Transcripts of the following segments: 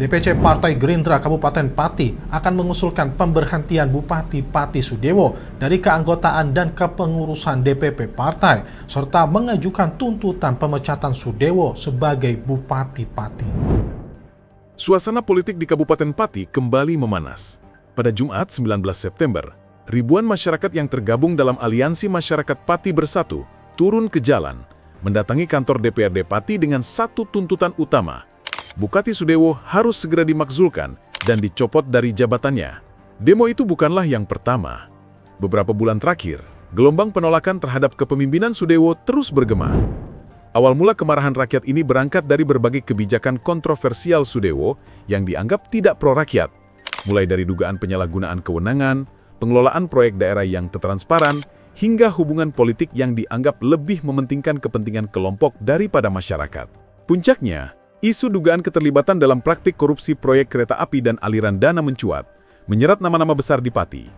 DPC Partai Gerindra Kabupaten Pati akan mengusulkan pemberhentian Bupati Pati Sudewo dari keanggotaan dan kepengurusan DPP partai, serta mengajukan tuntutan pemecatan Sudewo sebagai Bupati Pati. Suasana politik di Kabupaten Pati kembali memanas. Pada Jumat 19 September, ribuan masyarakat yang tergabung dalam Aliansi Masyarakat Pati Bersatu turun ke jalan, mendatangi kantor DPRD Pati dengan satu tuntutan utama. Bupati Sudewo harus segera dimakzulkan dan dicopot dari jabatannya. Demo itu bukanlah yang pertama. Beberapa bulan terakhir, gelombang penolakan terhadap kepemimpinan Sudewo terus bergema. Awal mula kemarahan rakyat ini berangkat dari berbagai kebijakan kontroversial Sudewo yang dianggap tidak pro-rakyat, mulai dari dugaan penyalahgunaan kewenangan, pengelolaan proyek daerah yang tak transparan, hingga hubungan politik yang dianggap lebih mementingkan kepentingan kelompok daripada masyarakat. Puncaknya, isu dugaan keterlibatan dalam praktik korupsi proyek kereta api dan aliran dana mencuat, menyerat nama-nama besar di Pati.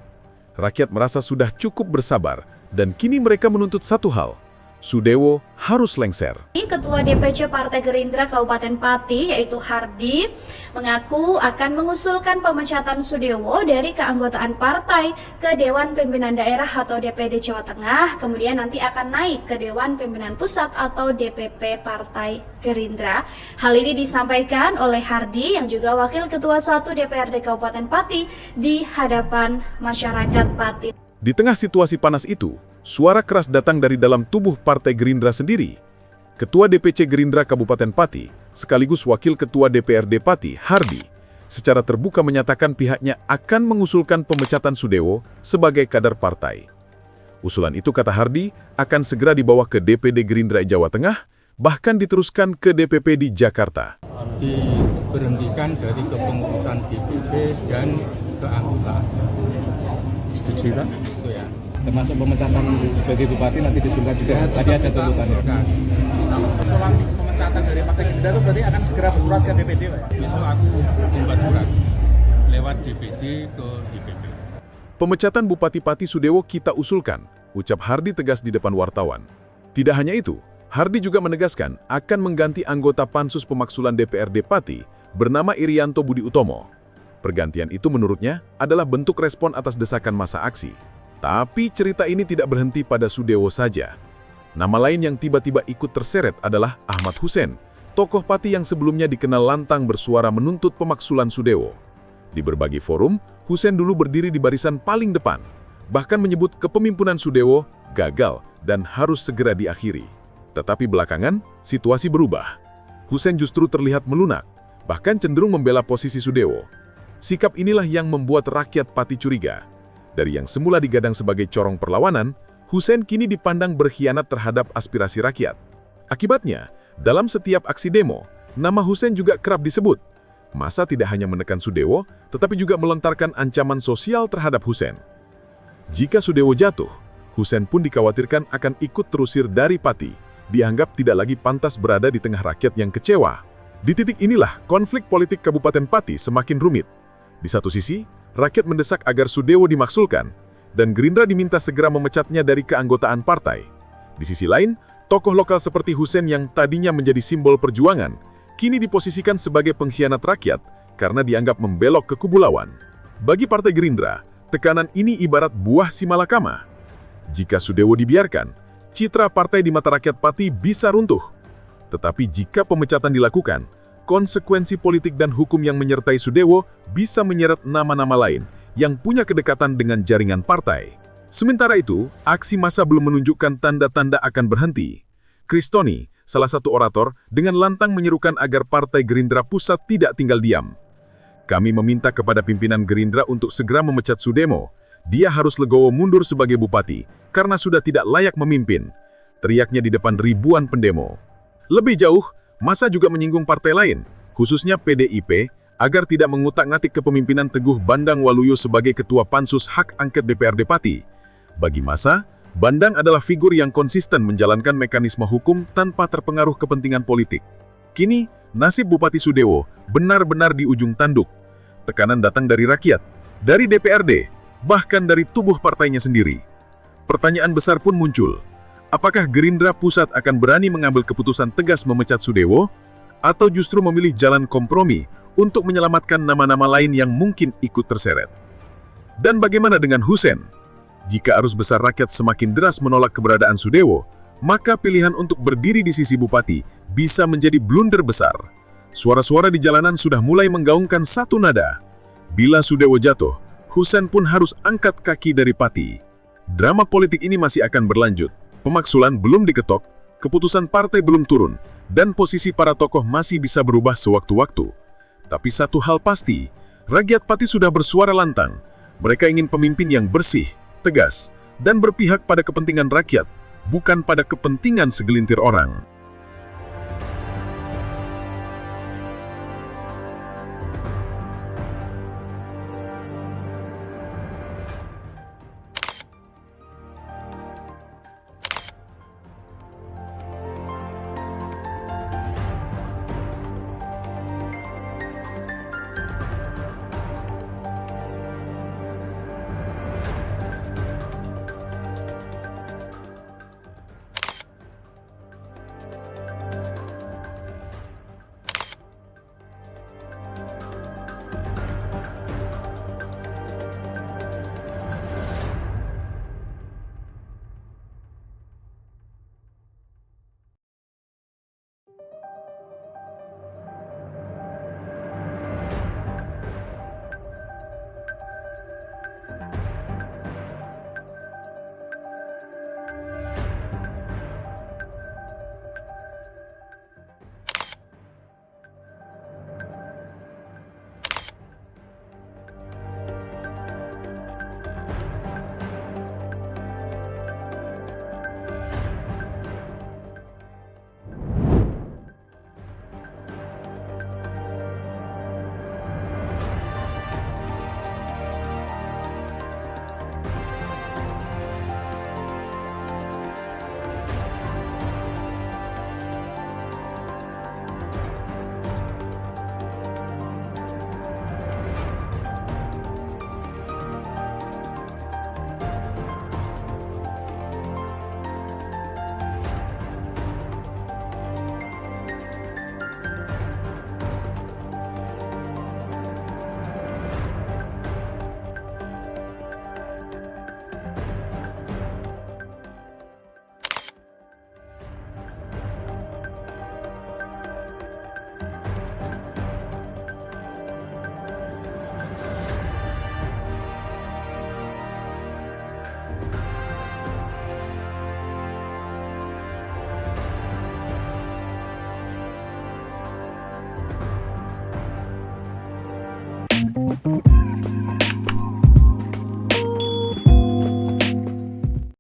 Rakyat merasa sudah cukup bersabar, dan kini mereka menuntut satu hal: Sudewo harus lengser. Ketua DPC Partai Gerindra Kabupaten Pati, yaitu Hardi, mengaku akan mengusulkan pemecatan Sudewo dari keanggotaan partai ke Dewan Pimpinan Daerah atau DPD Jawa Tengah, kemudian nanti akan naik ke Dewan Pimpinan Pusat atau DPP Partai Gerindra. Hal ini disampaikan oleh Hardi yang juga Wakil Ketua 1 DPRD Kabupaten Pati di hadapan masyarakat Pati. Di tengah situasi panas itu, suara keras datang dari dalam tubuh Partai Gerindra sendiri. Ketua DPC Gerindra Kabupaten Pati, sekaligus Wakil Ketua DPRD Pati, Hardi, secara terbuka menyatakan pihaknya akan mengusulkan pemecatan Sudewo sebagai kader partai. Usulan itu, kata Hardi, akan segera dibawa ke DPD Gerindra Jawa Tengah, bahkan diteruskan ke DPP di Jakarta. Diberhentikan dari kepengurusan DPP dan keanggotaan. Setuju, Pak? Itu ya. Termasuk pemecatan sebagai bupati nanti disulkan juga. Tadi ada tuntutannya. Usulan pemecatan dari Partai Gerindra itu berarti akan segera bersurat ke DPD, Pak? Besok aku membuat surat lewat DPD ke DPP. Pemecatan Bupati Pati Sudewo kita usulkan, ucap Hardi tegas di depan wartawan. Tidak hanya itu, Hardi juga menegaskan akan mengganti anggota Pansus Pemakzulan DPRD Pati bernama Irianto Budi Utomo. Pergantian itu menurutnya adalah bentuk respon atas desakan massa aksi. Tapi cerita ini tidak berhenti pada Sudewo saja. Nama lain yang tiba-tiba ikut terseret adalah Ahmad Hussein, tokoh Pati yang sebelumnya dikenal lantang bersuara menuntut pemaksulan Sudewo. Di berbagai forum, Hussein dulu berdiri di barisan paling depan, bahkan menyebut kepemimpinan Sudewo gagal dan harus segera diakhiri. Tetapi belakangan, situasi berubah. Hussein justru terlihat melunak, bahkan cenderung membela posisi Sudewo. Sikap inilah yang membuat rakyat Pati curiga. Dari yang semula digadang sebagai corong perlawanan, Hussein kini dipandang berkhianat terhadap aspirasi rakyat. Akibatnya, dalam setiap aksi demo, nama Hussein juga kerap disebut. Massa tidak hanya menekan Sudewo, tetapi juga melontarkan ancaman sosial terhadap Hussein. Jika Sudewo jatuh, Hussein pun dikhawatirkan akan ikut terusir dari Pati, dianggap tidak lagi pantas berada di tengah rakyat yang kecewa. Di titik inilah konflik politik Kabupaten Pati semakin rumit. Di satu sisi, rakyat mendesak agar Sudewo dimaksulkan, dan Gerindra diminta segera memecatnya dari keanggotaan partai. Di sisi lain, tokoh lokal seperti Hussein yang tadinya menjadi simbol perjuangan, kini diposisikan sebagai pengkhianat rakyat karena dianggap membelok ke kubu lawan. Bagi Partai Gerindra, tekanan ini ibarat buah simalakama. Jika Sudewo dibiarkan, citra partai di mata rakyat Pati bisa runtuh. Tetapi jika pemecatan dilakukan, konsekuensi politik dan hukum yang menyertai Sudewo bisa menyeret nama-nama lain yang punya kedekatan dengan jaringan partai. Sementara itu, aksi massa belum menunjukkan tanda-tanda akan berhenti. Kristoni, salah satu orator, dengan lantang menyerukan agar Partai Gerindra Pusat tidak tinggal diam. Kami meminta kepada pimpinan Gerindra untuk segera memecat Sudewo. Dia harus legowo mundur sebagai bupati, karena sudah tidak layak memimpin. Teriaknya di depan ribuan pendemo. Lebih jauh, massa juga menyinggung partai lain, khususnya PDIP, agar tidak mengutak-ngatik kepemimpinan Teguh Bandang Waluyo sebagai Ketua Pansus Hak Angket DPRD Pati. Bagi massa, Bandang adalah figur yang konsisten menjalankan mekanisme hukum tanpa terpengaruh kepentingan politik. Kini, nasib Bupati Sudewo benar-benar di ujung tanduk. Tekanan datang dari rakyat, dari DPRD, bahkan dari tubuh partainya sendiri. Pertanyaan besar pun muncul. Apakah Gerindra Pusat akan berani mengambil keputusan tegas memecat Sudewo, atau justru memilih jalan kompromi untuk menyelamatkan nama-nama lain yang mungkin ikut terseret? Dan bagaimana dengan Hussein? Jika arus besar rakyat semakin deras menolak keberadaan Sudewo, maka pilihan untuk berdiri di sisi bupati bisa menjadi blunder besar. Suara-suara di jalanan sudah mulai menggaungkan satu nada. Bila Sudewo jatuh, Hussein pun harus angkat kaki dari Pati. Drama politik ini masih akan berlanjut. Pemaksulan belum diketok, keputusan partai belum turun, dan posisi para tokoh masih bisa berubah sewaktu-waktu. Tapi satu hal pasti, rakyat Pati sudah bersuara lantang. Mereka ingin pemimpin yang bersih, tegas, dan berpihak pada kepentingan rakyat, bukan pada kepentingan segelintir orang.